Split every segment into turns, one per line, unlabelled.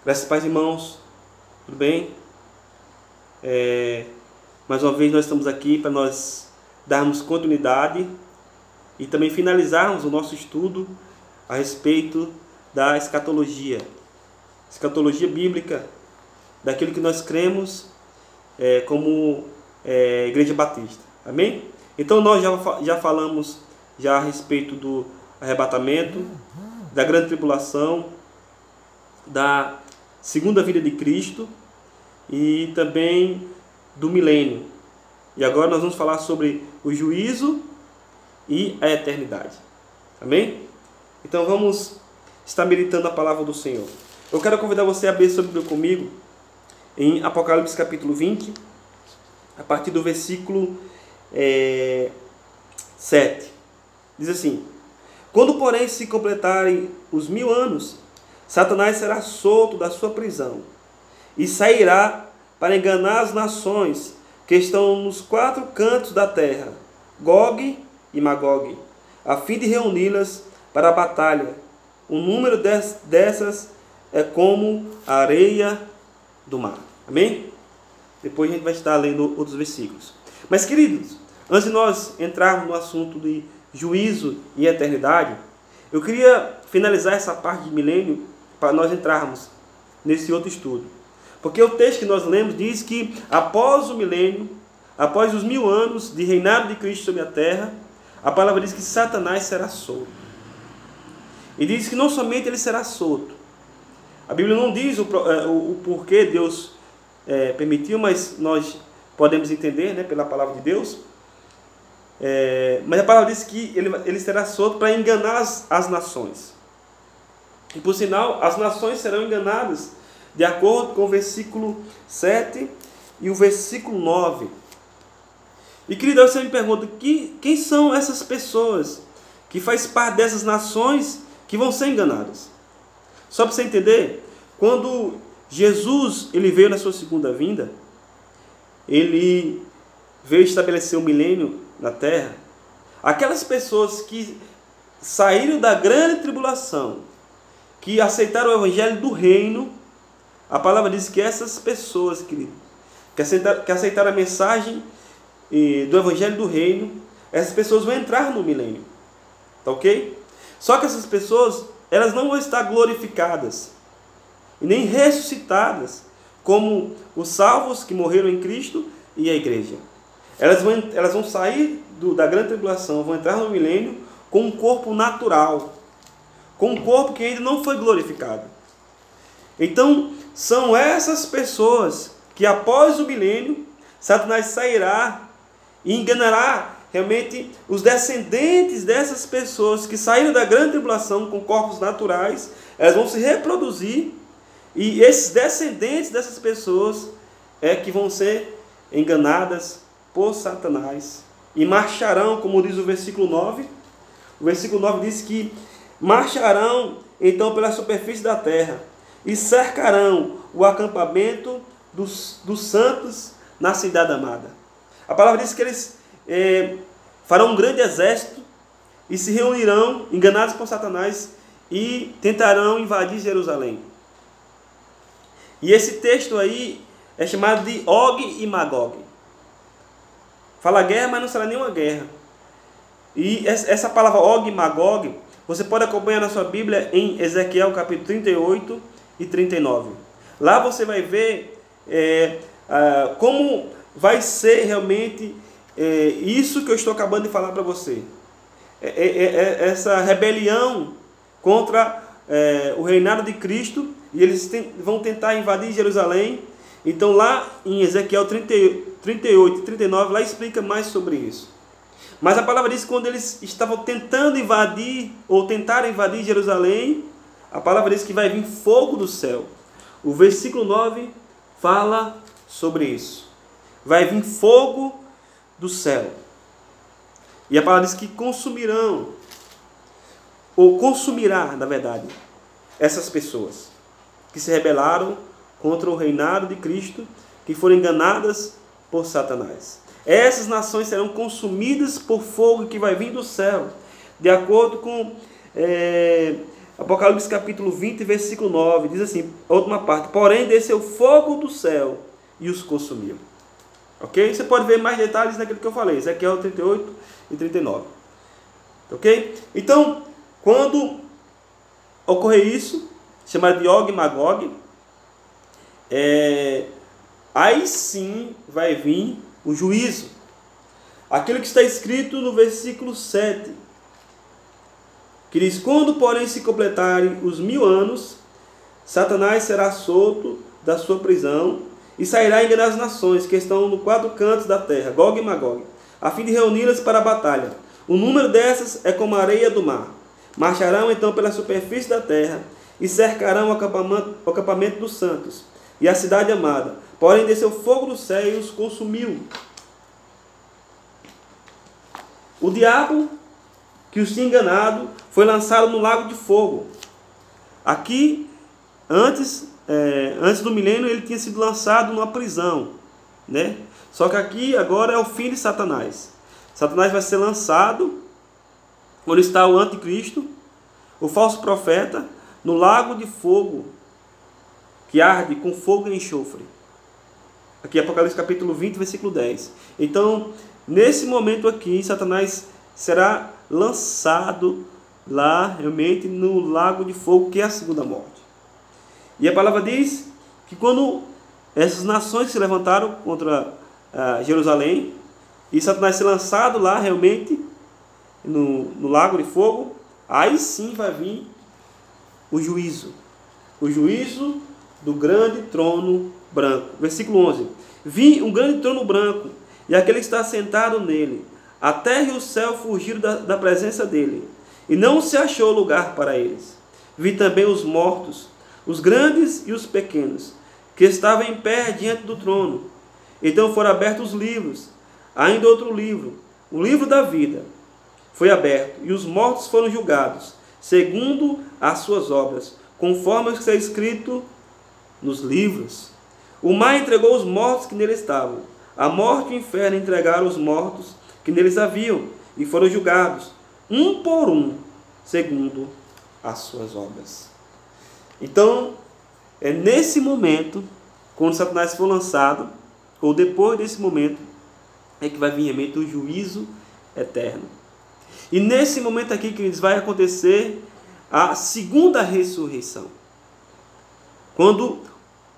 Graças e paz, irmãos. Tudo bem? Mais uma vez nós estamos aqui para nós darmos continuidade e também finalizarmos o nosso estudo a respeito da escatologia bíblica, daquilo que nós cremos como Igreja Batista. Amém? Então nós já falamos já a respeito do arrebatamento, da grande tribulação, da segunda vinda de Cristo e também do milênio. E agora nós vamos falar sobre o juízo e a eternidade. Amém? Então vamos estar meditando a palavra do Senhor. Eu quero convidar você a abrir sua Bíblia comigo em Apocalipse capítulo 20, a partir do versículo 7. Diz assim: quando, porém, se completarem os 1000 anos, Satanás será solto da sua prisão e sairá para enganar as nações que estão nos 4 cantos da terra, Gog e Magog, a fim de reuni-las para a batalha. O número dessas é como a areia do mar. Amém? Depois a gente vai estar lendo outros versículos. Mas, queridos, antes de nós entrarmos no assunto de juízo e eternidade, eu queria finalizar essa parte de milênio para nós entrarmos nesse outro estudo. Porque o texto que nós lemos diz que após o milênio, após os 1000 anos de reinado de Cristo sobre a terra, a palavra diz que Satanás será solto. E diz que não somente ele será solto. A Bíblia não diz o porquê Deus permitiu, mas nós podemos entender, né, pela palavra de Deus. Mas a palavra diz que ele será solto para enganar as nações. E por sinal, as nações serão enganadas de acordo com o versículo 7 e o versículo 9. E querido, você me pergunta, quem são essas pessoas que fazem parte dessas nações que vão ser enganadas? Só para você entender, quando Jesus ele veio na sua segunda vinda, ele veio estabelecer o milênio na terra. Aquelas pessoas que saíram da grande tribulação, que aceitaram o evangelho do reino, a palavra diz que essas pessoas, querido, que aceitaram a mensagem do evangelho do reino, essas pessoas vão entrar no milênio. Tá ok? Só que essas pessoas, elas não vão estar glorificadas e nem ressuscitadas como os salvos que morreram em Cristo e a igreja. Elas vão sair da grande tribulação, vão entrar no milênio com um corpo natural, com um corpo que ainda não foi glorificado. Então, são essas pessoas que após o milênio, Satanás sairá e enganará realmente os descendentes dessas pessoas que saíram da grande tribulação com corpos naturais. Elas vão se reproduzir e esses descendentes dessas pessoas que vão ser enganadas por Satanás e marcharão, como diz o versículo 9. O versículo 9 diz que marcharão então pela superfície da terra e cercarão o acampamento dos santos na cidade amada. A palavra diz que eles farão um grande exército e se reunirão, enganados por Satanás, e tentarão invadir Jerusalém. E esse texto aí é chamado de Og e Magog. Fala guerra, mas não será nenhuma guerra. E essa palavra Og e Magog, você pode acompanhar na sua Bíblia em Ezequiel capítulo 38 e 39. Lá você vai ver como vai ser realmente isso que eu estou acabando de falar para você. Essa rebelião contra o reinado de Cristo, e eles vão tentar invadir Jerusalém. Então lá em Ezequiel 38 e 39, lá explica mais sobre isso. Mas a palavra diz que quando eles estavam tentando invadir, ou tentaram invadir Jerusalém, a palavra diz que vai vir fogo do céu. O versículo 9 fala sobre isso. Vai vir fogo do céu. E a palavra diz que consumirão, ou consumirá, na verdade, essas pessoas que se rebelaram contra o reinado de Cristo, que foram enganadas por Satanás. Essas nações serão consumidas por fogo que vai vir do céu, de acordo com Apocalipse capítulo 20, versículo 9, diz assim, a última parte: porém desceu fogo do céu e os consumiu. Ok? Você pode ver mais detalhes naquilo que eu falei, Ezequiel 38 e 39. Ok? Então, quando ocorrer isso, chamado de Og e Magog, aí sim vai vir o juízo. Aquilo que está escrito no versículo 7, que diz: quando porém se completarem os 1000 anos, Satanás será solto da sua prisão e sairá a enganar as nações que estão no 4 cantos da terra, Gog e Magog, a fim de reuni-las para a batalha. O número dessas é como a areia do mar. Marcharão então pela superfície da terra e cercarão o acampamento dos santos e a cidade amada. Porém desceu fogo do céu e os consumiu. O diabo que os tinha enganado foi lançado no lago de fogo. Aqui, antes do milênio, ele tinha sido lançado numa prisão, né? Só que aqui agora é o fim de Satanás. Satanás vai ser lançado, onde está o anticristo, o falso profeta, no lago de fogo, que arde com fogo e enxofre. Aqui Apocalipse capítulo 20, versículo 10. Então, nesse momento aqui, Satanás será lançado lá, realmente, no lago de fogo, que é a segunda morte. E a palavra diz que quando essas nações se levantaram contra Jerusalém, e Satanás ser lançado lá, realmente, no lago de fogo, aí sim vai vir o juízo. O juízo do grande trono branco. Versículo 11. Vi um grande trono branco, e aquele que está sentado nele. A terra e o céu fugiram da presença dele, e não se achou lugar para eles. Vi também os mortos, os grandes e os pequenos, que estavam em pé diante do trono. Então foram abertos os livros. Ainda outro livro, o livro da vida, foi aberto, e os mortos foram julgados, segundo as suas obras, conforme o que está escrito nos livros. O mar entregou os mortos que nele estavam. A morte e o inferno entregaram os mortos que neles haviam, e foram julgados, um por um, segundo as suas obras. Então, é nesse momento, quando Satanás for lançado, ou depois desse momento, é que vai vir realmente o juízo eterno. E nesse momento aqui, queridos, vai acontecer a segunda ressurreição. Quando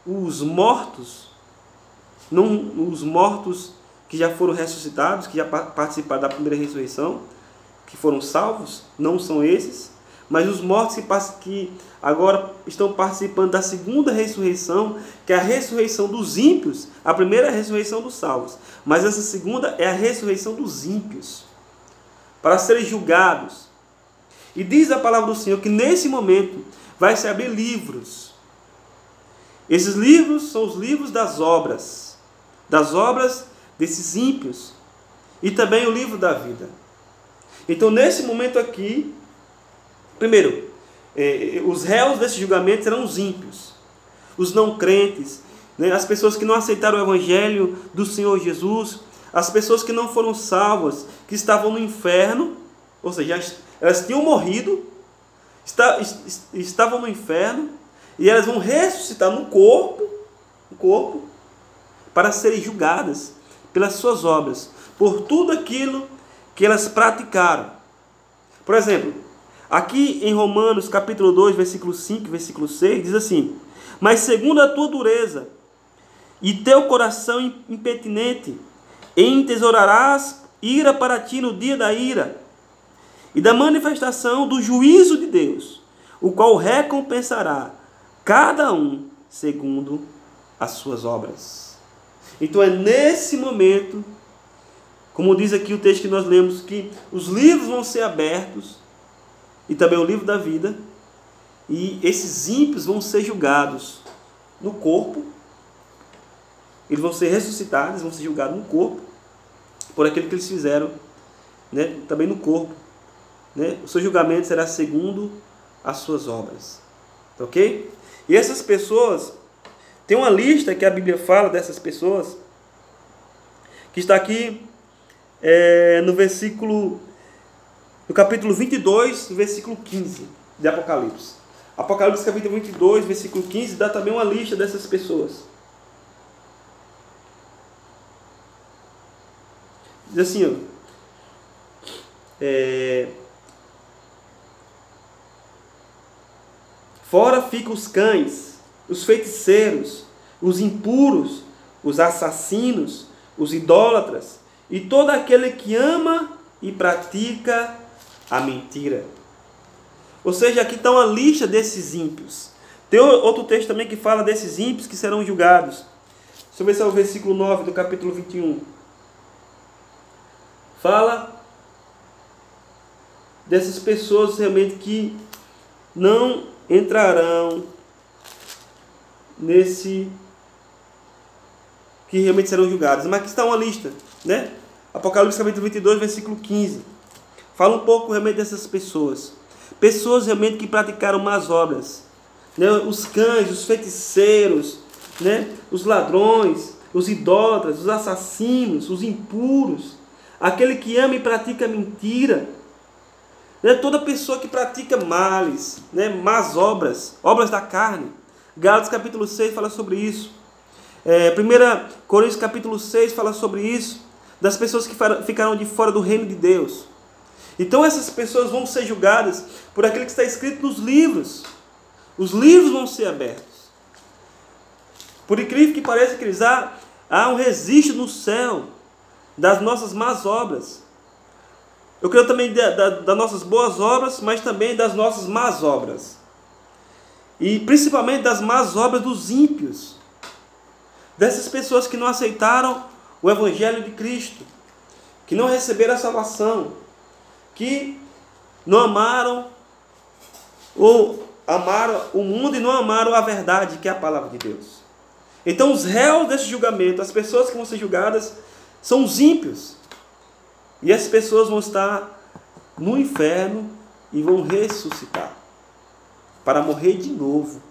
os mortos que já foram ressuscitados, que já participaram da primeira ressurreição, que foram salvos, não são esses, mas os mortos que agora estão participando da segunda ressurreição, que é a ressurreição dos ímpios. A primeira é a ressurreição dos salvos, mas essa segunda é a ressurreição dos ímpios, para serem julgados. E diz a palavra do Senhor que nesse momento vai se abrir livros. Esses livros são os livros das obras desses ímpios, e também o livro da vida. Então, nesse momento aqui, primeiro, os réus desse julgamento serão os ímpios, os não crentes, né? As pessoas que não aceitaram o evangelho do Senhor Jesus, as pessoas que não foram salvas, que estavam no inferno, ou seja, elas tinham morrido, estavam no inferno, e elas vão ressuscitar no corpo, para serem julgadas pelas suas obras, por tudo aquilo que elas praticaram. Por exemplo, aqui em Romanos capítulo 2, versículo 5, versículo 6, diz assim: mas segundo a tua dureza e teu coração impetinente, entesourarás ira para ti no dia da ira e da manifestação do juízo de Deus, o qual recompensará cada um segundo as suas obras. Então é nesse momento, como diz aqui o texto que nós lemos, que os livros vão ser abertos, e também o livro da vida, e esses ímpios vão ser julgados no corpo, eles vão ser ressuscitados, vão ser julgados no corpo, por aquilo que eles fizeram, né, também no corpo. Né? O seu julgamento será segundo as suas obras. Ok? E essas pessoas, tem uma lista que a Bíblia fala dessas pessoas, que está aqui no capítulo 22, versículo 15. de Apocalipse. Apocalipse capítulo 22, versículo 15, dá também uma lista dessas pessoas. Diz assim, ó, fora ficam os cães, os feiticeiros, os impuros, os assassinos, os idólatras e todo aquele que ama e pratica a mentira. Ou seja, aqui está uma lista desses ímpios. Tem outro texto também que fala desses ímpios que serão julgados. Deixa eu ver se é o versículo 9 do capítulo 21. Fala dessas pessoas realmente que não entrarão nesse, que realmente serão julgados. Mas aqui está uma lista, né? Apocalipse capítulo 22, versículo 15. Fala um pouco realmente dessas pessoas. Pessoas realmente que praticaram más obras, né? Os cães, os feiticeiros, né? Os ladrões, os idólatras, os assassinos, os impuros, aquele que ama e pratica mentira, né? Toda pessoa que pratica males, né? Más obras, obras da carne. Gálatas capítulo 6 fala sobre isso. 1 Coríntios capítulo 6 fala sobre isso, das pessoas que ficaram de fora do reino de Deus. Então essas pessoas vão ser julgadas por aquilo que está escrito nos livros. Os livros vão ser abertos. Por incrível que pareça, queridos, há um registro no céu das nossas más obras. Eu creio também das nossas boas obras, mas também das nossas más obras. E principalmente das más obras dos ímpios. Dessas pessoas que não aceitaram o Evangelho de Cristo, que não receberam a salvação, que não amaram ou amaram o mundo e não amaram a verdade, que é a palavra de Deus. Então os réus desse julgamento, as pessoas que vão ser julgadas, são os ímpios. E essas pessoas vão estar no inferno e vão ressuscitar para morrer de novo.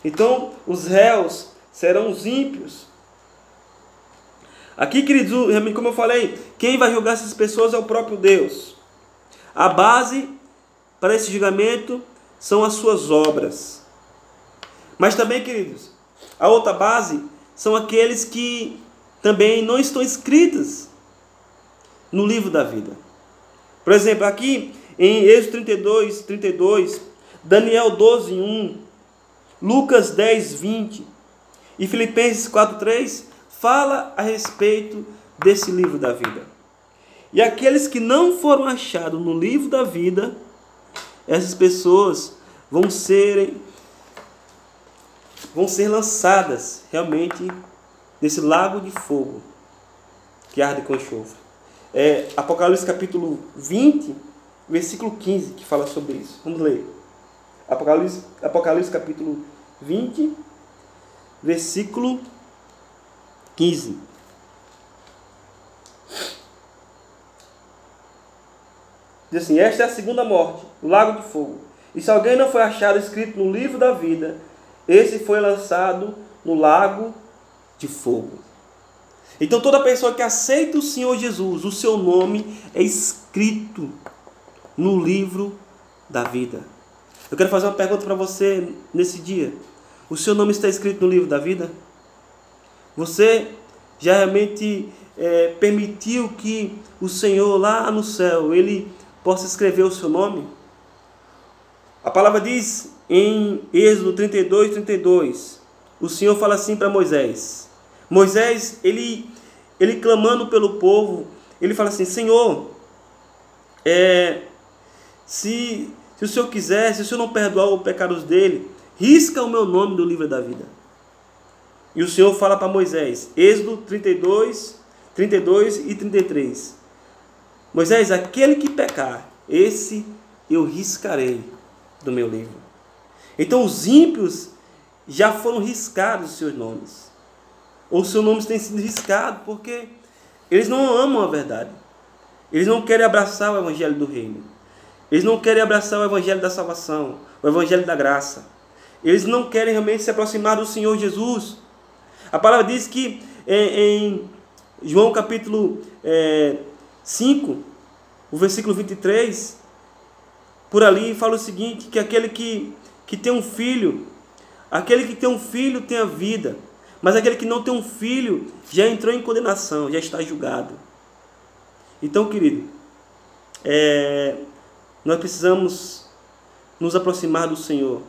Então os réus serão os ímpios. Aqui, queridos, como eu falei, quem vai julgar essas pessoas é o próprio Deus. A base para esse julgamento são as suas obras. Mas também, queridos, a outra base são aqueles que também não estão escritos no livro da vida. Por exemplo, aqui em Êxodo 32, Daniel 12:1, Lucas 10:20 e Filipenses 4:3 fala a respeito desse livro da vida. E aqueles que não foram achados no livro da vida, essas pessoas vão ser lançadas realmente nesse lago de fogo que arde com enxofre. Apocalipse capítulo 20, versículo 15, que fala sobre isso. Vamos ler. Apocalipse capítulo 20, versículo 15. Diz assim: esta é a segunda morte, o lago de fogo. E se alguém não foi achado escrito no livro da vida, esse foi lançado no lago de fogo. Então toda pessoa que aceita o Senhor Jesus, o seu nome é escrito no livro da vida. Eu quero fazer uma pergunta para você nesse dia. O seu nome está escrito no livro da vida? Você já realmente permitiu que o Senhor lá no céu, Ele possa escrever o seu nome? A palavra diz em Êxodo 32, o Senhor fala assim para Moisés. Moisés, ele clamando pelo povo, ele fala assim: Senhor, se o Senhor quiser, se o Senhor não perdoar os pecados dele, risca o meu nome do livro da vida. E o Senhor fala para Moisés, Êxodo 32 e 33. Moisés, aquele que pecar, esse eu riscarei do meu livro. Então os ímpios já foram riscados os seus nomes. Ou os seus nomes têm sido riscados porque eles não amam a verdade. Eles não querem abraçar o evangelho do reino. Eles não querem abraçar o evangelho da salvação, o evangelho da graça. Eles não querem realmente se aproximar do Senhor Jesus. A palavra diz que em João capítulo 5, o versículo 23, por ali fala o seguinte, que aquele que tem um filho, aquele que tem um filho tem a vida, mas aquele que não tem um filho já entrou em condenação, já está julgado. Então, querido, nós precisamos nos aproximar do Senhor.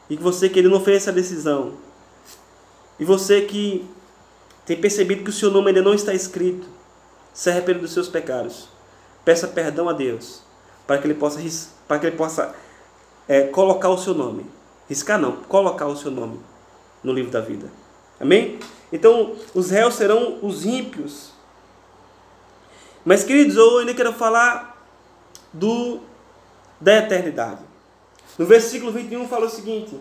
E que você que ele não fez essa decisão, e você que tem percebido que o seu nome ainda não está escrito, se arrependa dos seus pecados, peça perdão a Deus, para que ele possa colocar o seu nome, riscar não, colocar o seu nome no livro da vida. Amém? Então, os réus serão os ímpios. Mas, queridos, eu ainda quero falar da eternidade. No versículo 21 fala o seguinte: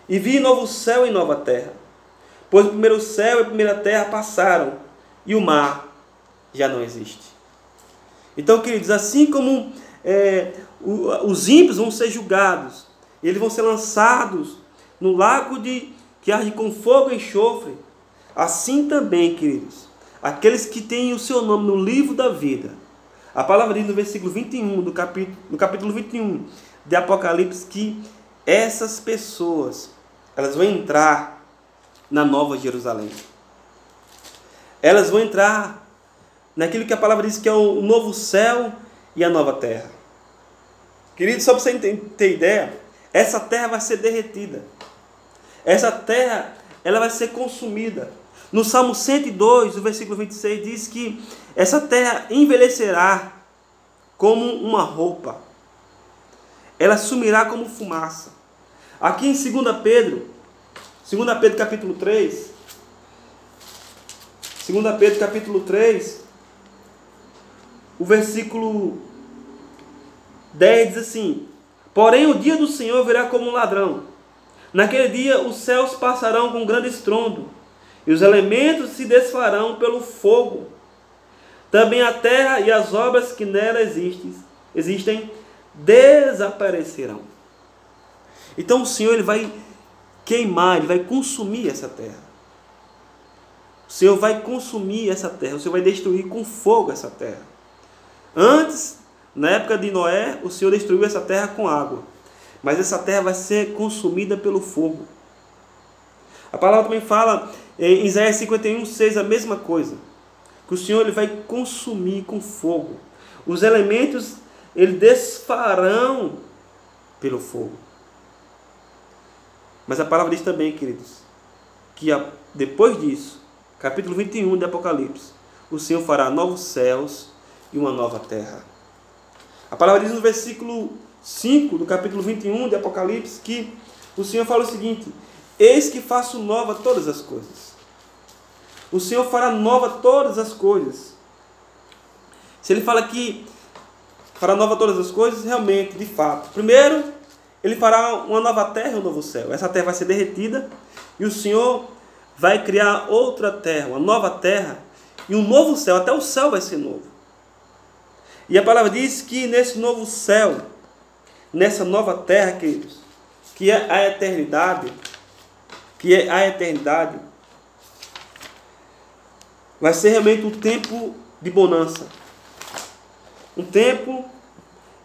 e vi novo céu e nova terra, pois o primeiro céu e a primeira terra passaram, e o mar já não existe. Então, queridos, assim como os ímpios vão ser julgados, eles vão ser lançados no lago que arde com fogo e enxofre, assim também, queridos, aqueles que têm o seu nome no livro da vida. A palavra diz no versículo 21, no capítulo 21 de Apocalipse, que essas pessoas, elas vão entrar na Nova Jerusalém. Elas vão entrar naquilo que a palavra diz que é o novo céu e a nova terra. Querido, só para você ter ideia, essa terra vai ser derretida. Essa terra, ela vai ser consumida. No Salmo 102, o versículo 26, diz que essa terra envelhecerá como uma roupa. Ela sumirá como fumaça. Aqui em 2 Pedro capítulo 3, 2 Pedro capítulo 3, o versículo 10 diz assim: porém o dia do Senhor virá como um ladrão. Naquele dia os céus passarão com grande estrondo, e os elementos se desfarão pelo fogo. Também a terra e as obras que nela existem desaparecerão. Então o Senhor ele vai queimar, ele vai consumir essa terra. O Senhor vai consumir essa terra, o Senhor vai destruir com fogo essa terra. Antes, na época de Noé, o Senhor destruiu essa terra com água, mas essa terra vai ser consumida pelo fogo. A palavra também fala em Isaías 51:6 a mesma coisa, que o Senhor ele vai consumir com fogo. Os elementos eles desfarão pelo fogo. Mas a palavra diz também, queridos, que depois disso, capítulo 21 de Apocalipse, o Senhor fará novos céus e uma nova terra. A palavra diz no versículo 5 do capítulo 21 de Apocalipse que o Senhor fala o seguinte: eis que faço nova todas as coisas. O Senhor fará nova todas as coisas. Se ele fala que fará nova todas as coisas, realmente, de fato. Primeiro, ele fará uma nova terra e um novo céu. Essa terra vai ser derretida e o Senhor vai criar outra terra, uma nova terra e um novo céu. Até o céu vai ser novo. E a palavra diz que nesse novo céu, nessa nova terra, queridos, que é a eternidade, vai ser realmente um tempo de bonança. Um tempo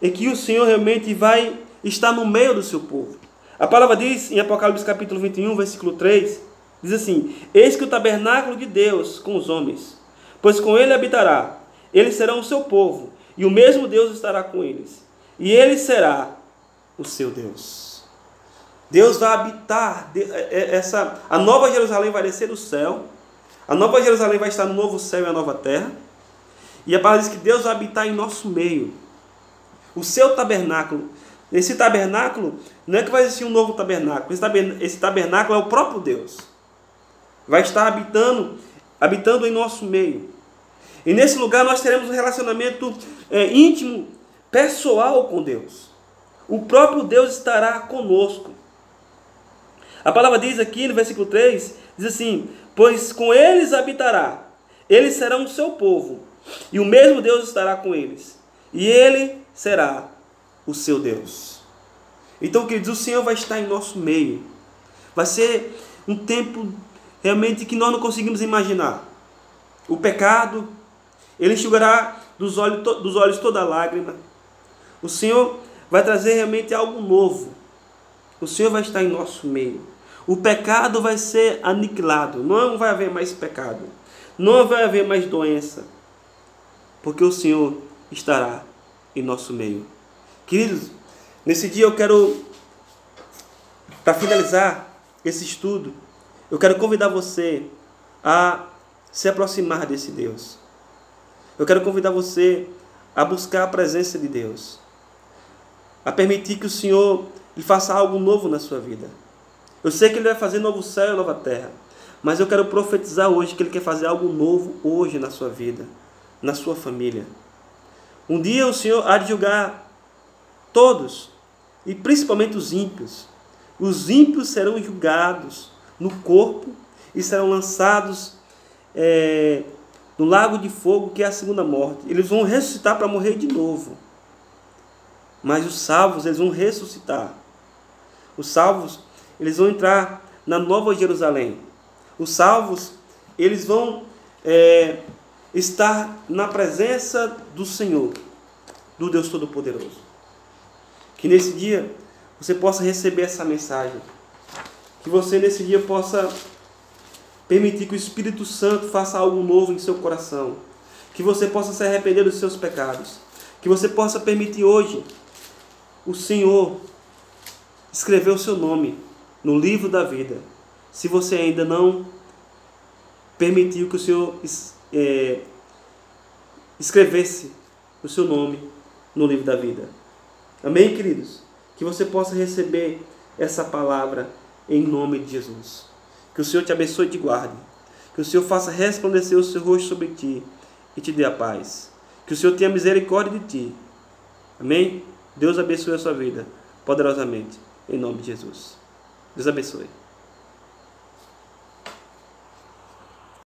em que o Senhor realmente vai estar no meio do seu povo. A palavra diz em Apocalipse capítulo 21, versículo 3, diz assim: eis que o tabernáculo de Deus com os homens, pois com ele habitará, eles serão o seu povo, e o mesmo Deus estará com eles, e ele será o seu Deus. Deus vai habitar, a nova Jerusalém vai descer do céu, a nova Jerusalém vai estar no novo céu e a nova terra, e a palavra diz que Deus vai habitar em nosso meio, o seu tabernáculo. Esse tabernáculo, não é que vai existir um novo tabernáculo, esse tabernáculo é o próprio Deus, vai estar habitando em nosso meio, e nesse lugar nós teremos um relacionamento íntimo, pessoal com Deus. O próprio Deus estará conosco. A palavra diz aqui no versículo 3, diz assim: pois com eles habitará, eles serão o seu povo, e o mesmo Deus estará com eles, e ele será o seu Deus. Então, queridos, o Senhor vai estar em nosso meio. Vai ser um tempo realmente que nós não conseguimos imaginar. O pecado, ele enxugará dos olhos toda lágrima. O Senhor vai trazer realmente algo novo. O Senhor vai estar em nosso meio. O pecado vai ser aniquilado. Não vai haver mais pecado. Não vai haver mais doença. Porque o Senhor estará em nosso meio. Queridos, nesse dia eu quero, para finalizar esse estudo, eu quero convidar você a se aproximar desse Deus. Eu quero convidar você a buscar a presença de Deus. A permitir que o Senhor lhe faça algo novo na sua vida. Eu sei que Ele vai fazer novo céu e nova terra. Mas eu quero profetizar hoje que Ele quer fazer algo novo hoje na sua vida, na sua família. Um dia o Senhor há de julgar todos, e principalmente os ímpios. Os ímpios serão julgados no corpo e serão lançados no lago de fogo, que é a segunda morte. Eles vão ressuscitar para morrer de novo. Mas os salvos, eles vão ressuscitar. Os salvos, eles vão entrar na Nova Jerusalém. Os salvos, eles vão estar na presença do Senhor, do Deus Todo-Poderoso. Que nesse dia você possa receber essa mensagem. Que você nesse dia possa permitir que o Espírito Santo faça algo novo em seu coração. Que você possa se arrepender dos seus pecados. Que você possa permitir hoje o Senhor escrever o seu nome no livro da vida. Se você ainda não permitiu que o Senhor escrevesse o seu nome no livro da vida. Amém, queridos? Que você possa receber essa palavra em nome de Jesus. Que o Senhor te abençoe e te guarde. Que o Senhor faça resplandecer o seu rosto sobre ti e te dê a paz. Que o Senhor tenha misericórdia de ti. Amém? Deus abençoe a sua vida poderosamente. Em nome de Jesus. Deus abençoe.